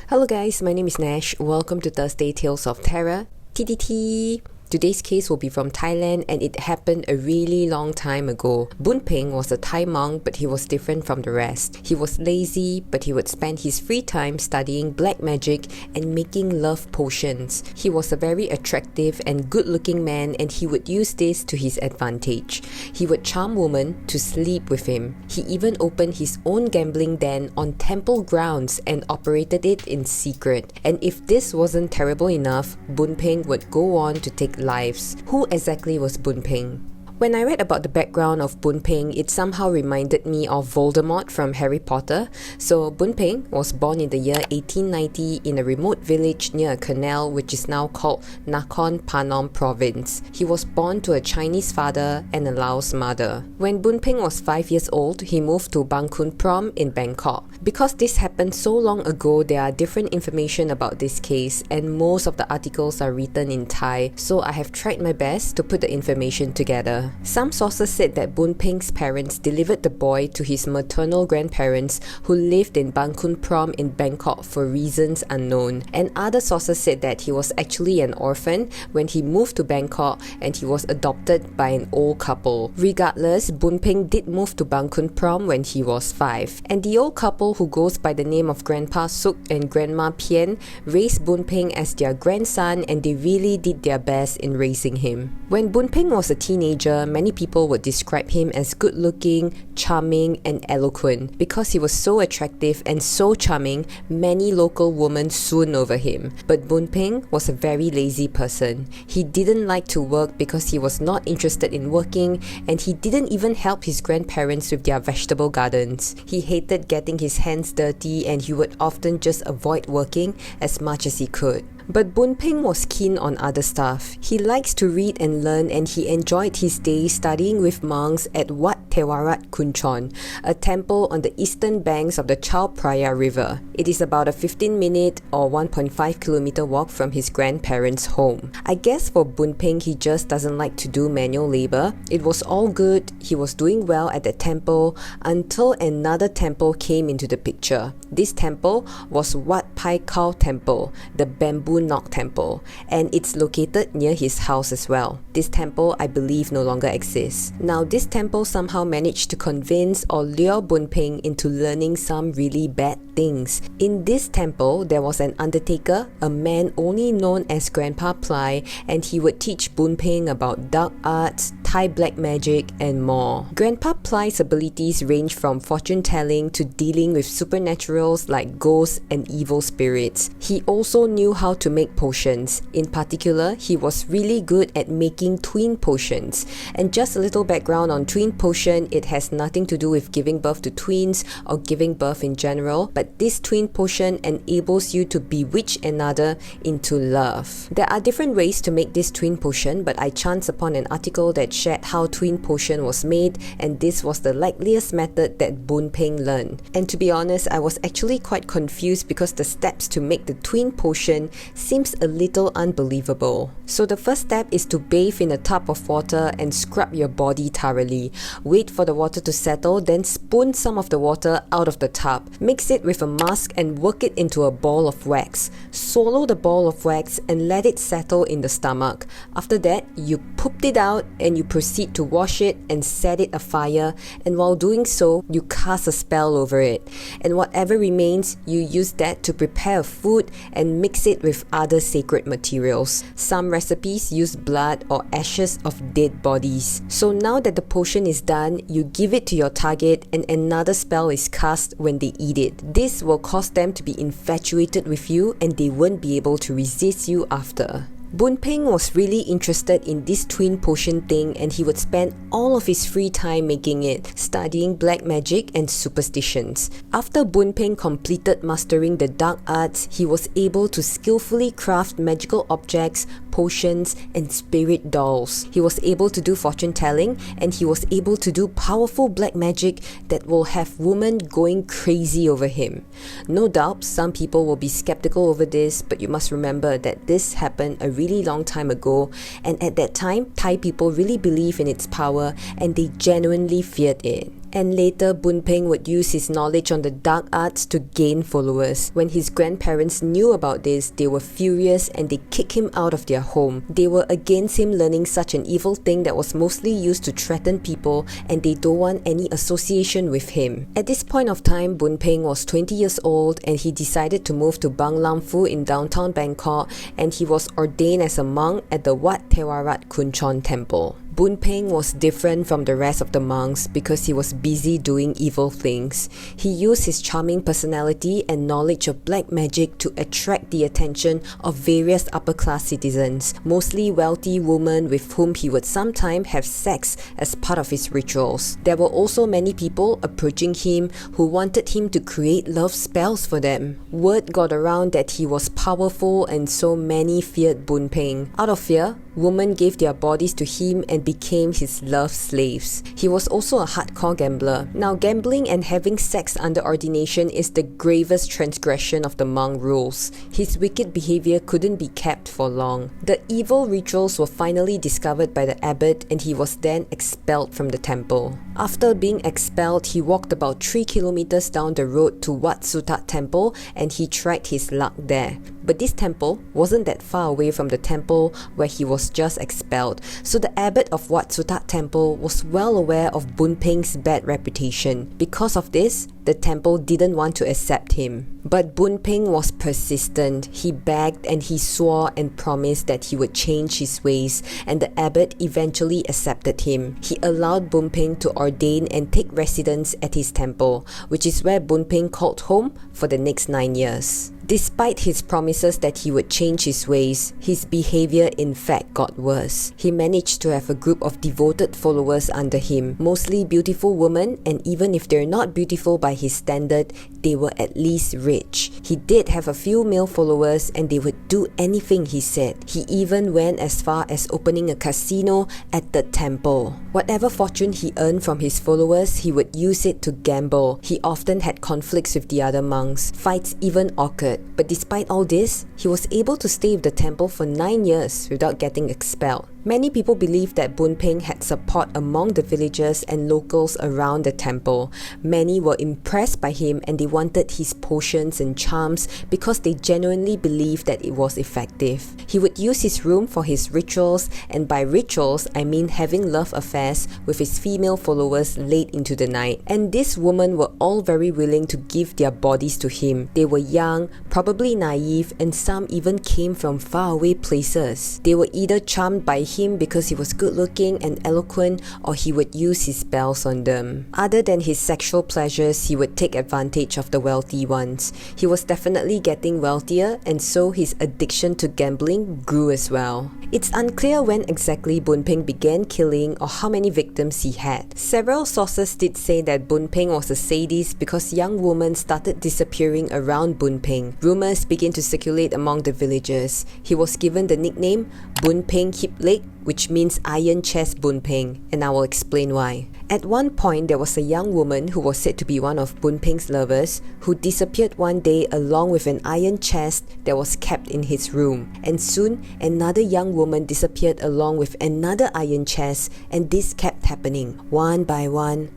Hello guys, my name is Nash. Welcome to Thursday Tales of Terror. TTT. Today's case will be from Thailand and it happened a really long time ago. Bun Ping was a Thai monk, but he was different from the rest. He was lazy, but he would spend his free time studying black magic and making love potions. He was a very attractive and good-looking man, and he would use this to his advantage. He would charm women to sleep with him. He even opened his own gambling den on temple grounds and operated it in secret. And if this wasn't terrible enough, Bun Ping would go on to take lives. Who exactly was Bun Ping? When I read about the background of Bun Ping, it somehow reminded me of Voldemort from Harry Potter. So Bun Ping was born in the year 1890 in a remote village near a canal which is now called Nakhon Phanom province. He was born to a Chinese father and a Laos mother. When Bun Ping was 5 years old, he moved to Bang Khun Prom in Bangkok. Because this happened so long ago, there are different information about this case and most of the articles are written in Thai, so I have tried my best to put the information together. Some sources said that Bun Ping's parents delivered the boy to his maternal grandparents who lived in Bang Khun Prom in Bangkok for reasons unknown. And other sources said that he was actually an orphan when he moved to Bangkok and he was adopted by an old couple. Regardless, Bun Ping did move to Bang Khun Prom when he was 5. And the old couple, who goes by the name of Grandpa Suk and Grandma Pien, raised Bun Ping as their grandson, and they really did their best in raising him. When Bun Ping was a teenager, many people would describe him as good-looking, charming, and eloquent. Because he was so attractive and so charming, many local women swooned over him. But Bun Ping was a very lazy person. He didn't like to work because he was not interested in working, and he didn't even help his grandparents with their vegetable gardens. He hated getting his hands dirty, and he would often just avoid working as much as he could. But Bun Ping was keen on other stuff. He likes to read and learn, and he enjoyed his days studying with monks at Wat Thewarat Kunchon, a temple on the eastern banks of the Chao Phraya River. It is about a 15-minute or 1.5-kilometer walk from his grandparents' home. I guess for Bun Ping, he just doesn't like to do manual labor. It was all good. He was doing well at the temple until another temple came into the picture. This temple was Wat Pai Khao Temple, the bamboo Nok temple, and it's located near his house as well. This temple, I believe, no longer exists. Now, this temple somehow managed to convince or lure Bun Ping into learning some really bad things. In this temple, there was an undertaker, a man only known as Grandpa Ply, and he would teach Bun Ping about dark arts, Thai black magic, and more. Grandpa Ply's abilities range from fortune telling to dealing with supernaturals like ghosts and evil spirits. He also knew how to make potions. In particular, he was really good at making twin potions. And just a little background on twin potion, it has nothing to do with giving birth to twins or giving birth in general, but this twin potion enables you to bewitch another into love. There are different ways to make this twin potion, but I chanced upon an article that shared how twin potion was made, and this was the likeliest method that Bun Ping learned. And to be honest, I was actually quite confused because the steps to make the twin potion seems a little unbelievable. So the first step is to bathe in a tub of water and scrub your body thoroughly. Wait for the water to settle, then spoon some of the water out of the tub. Mix it with a mask and work it into a ball of wax. Swallow the ball of wax and let it settle in the stomach. After that, you pooped it out and you proceed to wash it and set it afire, and while doing so, you cast a spell over it. And whatever remains, you use that to prepare food and mix it with other sacred materials. Some recipes use blood or ashes of dead bodies. So now that the potion is done, you give it to your target and another spell is cast when they eat it. This will cause them to be infatuated with you and they won't be able to resist you after. Bun Ping was really interested in this twin potion thing, and he would spend all of his free time making it, studying black magic and superstitions. After Bun Ping completed mastering the dark arts, he was able to skillfully craft magical objects, potions, and spirit dolls. He was able to do fortune telling, and he was able to do powerful black magic that will have women going crazy over him. No doubt, some people will be skeptical over this, but you must remember that this happened a really long time ago, and at that time, Thai people really believed in its power and they genuinely feared it. And later, Bun Ping would use his knowledge on the dark arts to gain followers. When his grandparents knew about this, they were furious and they kicked him out of their home. They were against him learning such an evil thing that was mostly used to threaten people, and they don't want any association with him. At this point of time, Bun Ping was 20 years old and he decided to move to Bang Lam Phu in downtown Bangkok, and he was ordained as a monk at the Wat Thewarat Kunchon temple. Bun Ping was different from the rest of the monks because he was busy doing evil things. He used his charming personality and knowledge of black magic to attract the attention of various upper-class citizens, mostly wealthy women with whom he would sometimes have sex as part of his rituals. There were also many people approaching him who wanted him to create love spells for them. Word got around that he was powerful, and so many feared Bun Ping. Out of fear, women gave their bodies to him and became his love slaves. He was also a hardcore gambler. Now, gambling and having sex under ordination is the gravest transgression of the monk rules. His wicked behavior couldn't be kept for long. The evil rituals were finally discovered by the abbot, and he was then expelled from the temple. After being expelled, he walked about 3 kilometers down the road to Wat Sutat temple and he tried his luck there. But this temple wasn't that far away from the temple where he was just expelled, so the abbot of Wat Sutat temple was well aware of Bun Ping's bad reputation. Because of this, the temple didn't want to accept him. But Bun Ping was persistent. He begged and he swore and promised that he would change his ways, and the abbot eventually accepted him. He allowed Bun Ping to ordain and take residence at his temple, which is where Bun Ping called home for the next 9 years. Despite his promises that he would change his ways, his behavior in fact got worse. He managed to have a group of devoted followers under him, mostly beautiful women, and even if they're not beautiful by his standard, they were at least rich. He did have a few male followers and they would do anything he said. He even went as far as opening a casino at the temple. Whatever fortune he earned from his followers, he would use it to gamble. He often had conflicts with the other monks. Fights even occurred. But despite all this, he was able to stay with the temple for 9 years without getting expelled. Many people believe that Bun Ping had support among the villagers and locals around the temple. Many were impressed by him and they wanted his potions and charms because they genuinely believed that it was effective. He would use his room for his rituals, and by rituals, I mean having love affairs with his female followers late into the night. And these women were all very willing to give their bodies to him. They were young, probably naive, and some even came from faraway places. They were either charmed by him because he was good looking and eloquent, or he would use his spells on them. Other than his sexual pleasures, he would take advantage of the wealthy ones. He was definitely getting wealthier, and so his addiction to gambling grew as well. It's unclear when exactly Bun Ping began killing or how many victims he had. Several sources did say that Bun Ping was a sadist because young women started disappearing around Bun Ping. Rumors began to circulate among the villagers. He was given the nickname Bun Ping Hip Leg, which means Iron Chest Bun Ping, and I will explain why. At one point, there was a young woman who was said to be one of Bun Ping's lovers who disappeared one day along with an iron chest that was kept in his room. And soon, another young woman disappeared along with another iron chest, and this kept happening. One by one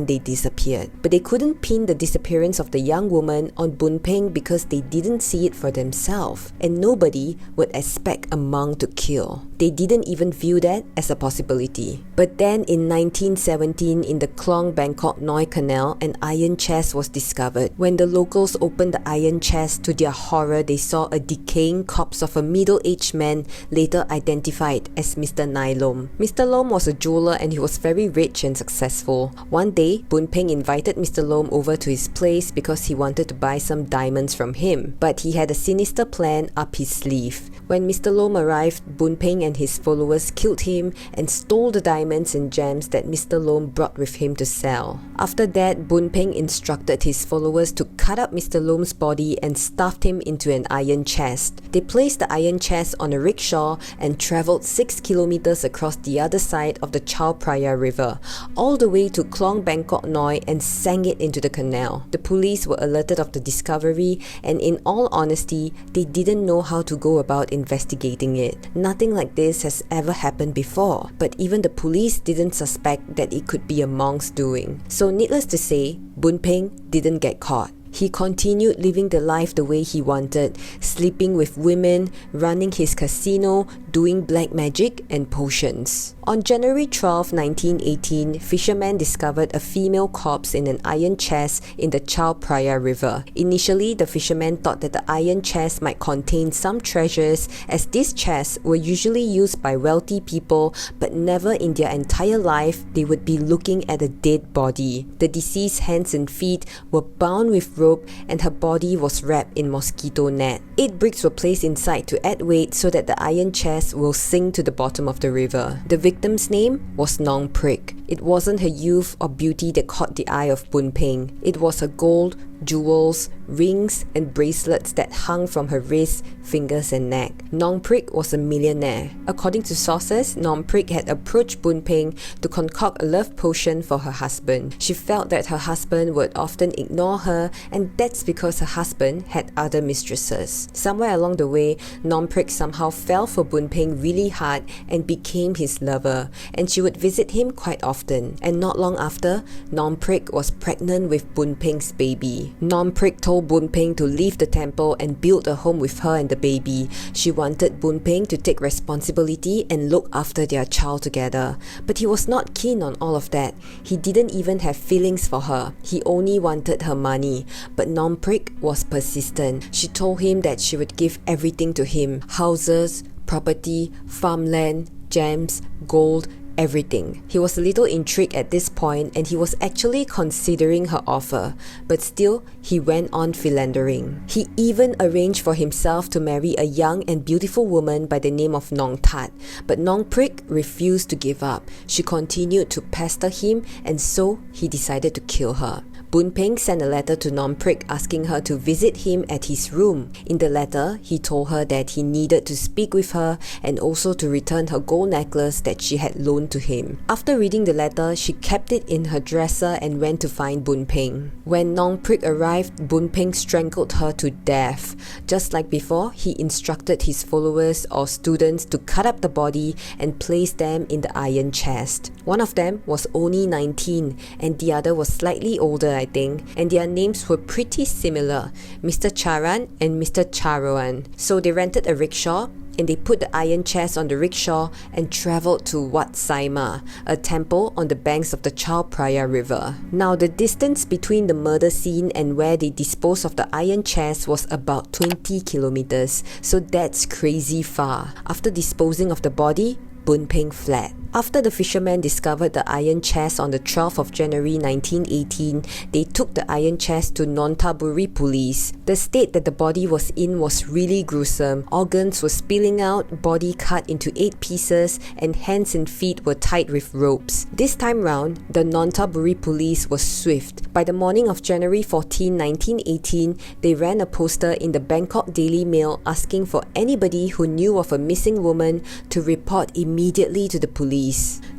they disappeared. But they couldn't pin the disappearance of the young woman on Bun Ping because they didn't see it for themselves, and nobody would expect a monk to kill. They didn't even view that as a possibility. But then in 1917, in the Klong Bangkok Noi Canal, an iron chest was discovered. When the locals opened the iron chest, to their horror, they saw a decaying corpse of a middle-aged man, later identified as Mr. Nai Lom. Mr. Lom was a jeweler and he was very rich and successful. One day, Bun Ping invited Mr. Lom over to his place because he wanted to buy some diamonds from him. But he had a sinister plan up his sleeve. When Mr. Lom arrived, Bun Ping and his followers killed him and stole the diamonds and gems that Mr. Lom brought with him to sell. After that, Bun Ping instructed his followers to cut up Mr. Lom's body and stuffed him into an iron chest. They placed the iron chest on a rickshaw and travelled 6 kilometers across the other side of the Chao Phraya River, all the way to to Klong Bangkok Noi and sang it into the canal. The police were alerted of the discovery, and in all honesty, they didn't know how to go about investigating it. Nothing like this has ever happened before, but even the police didn't suspect that it could be a monk's doing. So needless to say, Bun Ping didn't get caught. He continued living the life the way he wanted, sleeping with women, running his casino, doing black magic and potions. On January 12, 1918, fishermen discovered a female corpse in an iron chest in the Chao Phraya River. Initially, the fishermen thought that the iron chest might contain some treasures, as these chests were usually used by wealthy people, but never in their entire life they would be looking at a dead body. The deceased's hands and feet were bound with rope and her body was wrapped in mosquito net. 8 bricks were placed inside to add weight so that the iron chest will sink to the bottom of the river. The victim's name was Nong Prik. It wasn't her youth or beauty that caught the eye of Bun Ping. It was her gold, jewels, rings and bracelets that hung from her wrists, fingers and neck. Nong Prik was a millionaire. According to sources, Nong Prik had approached Bun Ping to concoct a love potion for her husband. She felt that her husband would often ignore her, and that's because her husband had other mistresses. Somewhere along the way, Nong Prik somehow fell for Bun Ping really hard and became his lover, and she would visit him quite often. And not long after, Nong Prik was pregnant with Bun Ping's baby. Nong Prik told Bun Ping to leave the temple and build a home with her and the baby. She wanted Bun Ping to take responsibility and look after their child together. But he was not keen on all of that. He didn't even have feelings for her. He only wanted her money. But Nong Prik was persistent. She told him that she would give everything to him: houses, property, farmland, gems, gold, everything. He was a little intrigued at this point and he was actually considering her offer, but still he went on philandering. He even arranged for himself to marry a young and beautiful woman by the name of Nong Tat, but Nong Prik refused to give up. She continued to pester him, and so he decided to kill her. Bun Ping sent a letter to Nong Prik asking her to visit him at his room. In the letter, he told her that he needed to speak with her and also to return her gold necklace that she had loaned to him. After reading the letter, she kept it in her dresser and went to find Bun Ping. When Nong Prik arrived, Bun Ping strangled her to death. Just like before, he instructed his followers or students to cut up the body and place them in the iron chest. One of them was only 19 and the other was slightly older, I think, and their names were pretty similar, Mr. Charan and Mr. Charoan. So they rented a rickshaw and they put the iron chest on the rickshaw and travelled to Wat Saima, a temple on the banks of the Chao Phraya River. Now, the distance between the murder scene and where they disposed of the iron chest was about 20 kilometers, so that's crazy far. After disposing of the body, Bun Ping fled. After the fishermen discovered the iron chest on the 12th of January 1918, they took the iron chest to Nonthaburi police. The state that the body was in was really gruesome. Organs were spilling out, body cut into 8 pieces, and hands and feet were tied with ropes. This time round, the Nonthaburi police was swift. By the morning of January 14, 1918, they ran a poster in the Bangkok Daily Mail asking for anybody who knew of a missing woman to report immediately to the police.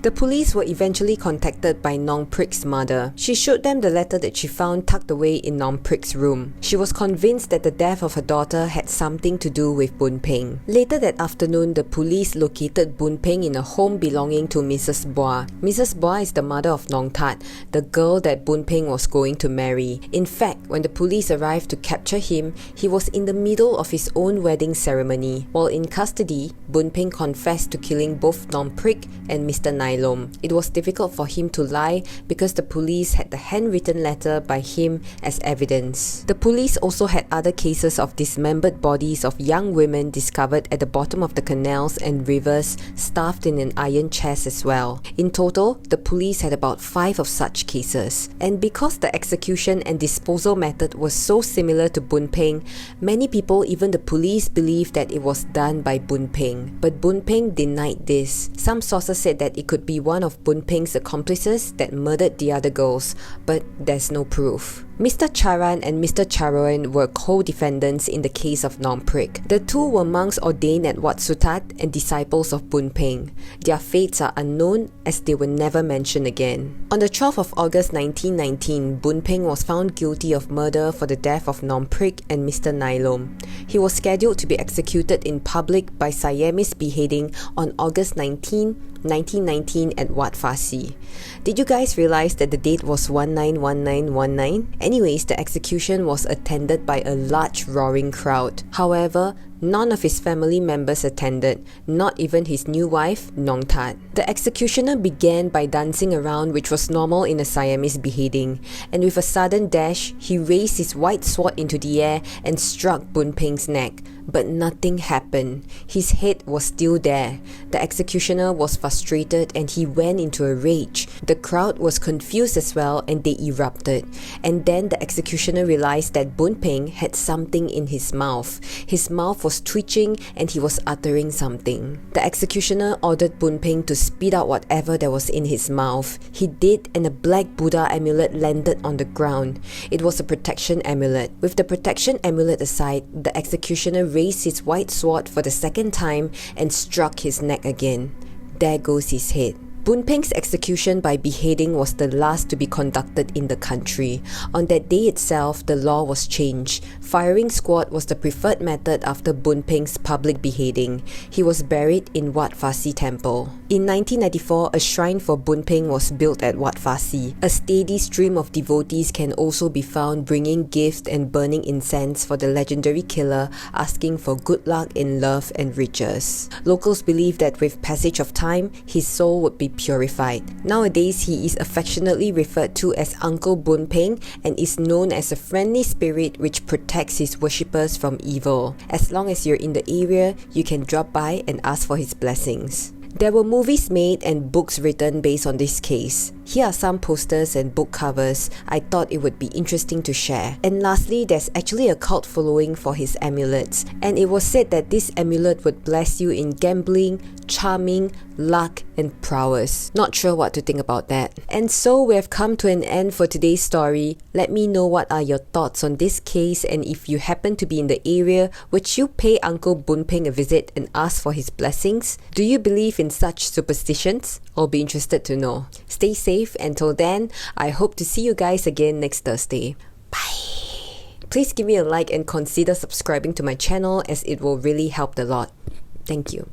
The police were eventually contacted by Nong Prik's mother. She showed them the letter that she found tucked away in Nong Prik's room. She was convinced that the death of her daughter had something to do with Bun Ping. Later that afternoon, the police located Bun Ping in a home belonging to Mrs. Bua. Mrs. Bua is the mother of Nong Tat, the girl that Bun Ping was going to marry. In fact, when the police arrived to capture him, he was in the middle of his own wedding ceremony. While in custody, Bun Ping confessed to killing both Nong Prik and Mr. Nailom. It was difficult for him to lie because the police had the handwritten letter by him as evidence. The police also had other cases of dismembered bodies of young women discovered at the bottom of the canals and rivers, stuffed in an iron chest as well. In total, the police had about 5 of such cases. And because the execution and disposal method was so similar to Bun Ping, many people, even the police, believed that it was done by Bun Ping. But Bun Ping denied this. Some sources said that it could be one of Bun Ping's accomplices that murdered the other girls, but there's no proof. Mr. Charan and Mr. Charoen were co-defendants in the case of Nom Prik. The two were monks ordained at Wat Sutat and disciples of Bun Ping. Their fates are unknown as they were never mentioned again. On the 12th of August 1919, Bun Ping was found guilty of murder for the death of Nom Prik and Mr. Nailom. He was scheduled to be executed in public by Siamese beheading on August 19, 1919 at Wat Fasi. Did you guys realize that the date was 191919? Anyways, the execution was attended by a large roaring crowd. However, none of his family members attended, not even his new wife, Nong Tat. The executioner began by dancing around, which was normal in a Siamese beheading, and with a sudden dash, he raised his white sword into the air and struck Bun Ping's neck. But nothing happened. His head was still there. The executioner was frustrated and he went into a rage. The crowd was confused as well and they erupted. And then the executioner realized that Bun Ping had something in his mouth. His mouth was twitching and he was uttering something. The executioner ordered Bun Ping to spit out whatever that was in his mouth. He did, and a black Buddha amulet landed on the ground. It was a protection amulet. With the protection amulet aside, the executioner raised his white sword for the second time and struck his neck again. There goes his head. Bun Ping's execution by beheading was the last to be conducted in the country. On that day itself, the law was changed. Firing squad was the preferred method after Bun Ping's public beheading. He was buried in Wat Fasi Temple. In 1994, a shrine for Bun Ping was built at Wat Fasi. A steady stream of devotees can also be found bringing gifts and burning incense for the legendary killer, asking for good luck in love and riches. Locals believe that with passage of time, his soul would be purified. Nowadays, he is affectionately referred to as Uncle Bun Ping and is known as a friendly spirit which protects his worshippers from evil. As long as you're in the area, you can drop by and ask for his blessings. There were movies made and books written based on this case. Here are some posters and book covers I thought it would be interesting to share. And lastly, there's actually a cult following for his amulets, and it was said that this amulet would bless you in gambling, charming, luck, and prowess. Not sure what to think about that. And so we have come to an end for today's story. Let me know what are your thoughts on this case, and if you happen to be in the area, would you pay Uncle Bun Ping a visit and ask for his blessings? Do you believe in such superstitions? I'll be interested to know. Stay safe. Until then, I hope to see you guys again next Thursday. Bye! Please give me a like and consider subscribing to my channel as it will really help a lot. Thank you.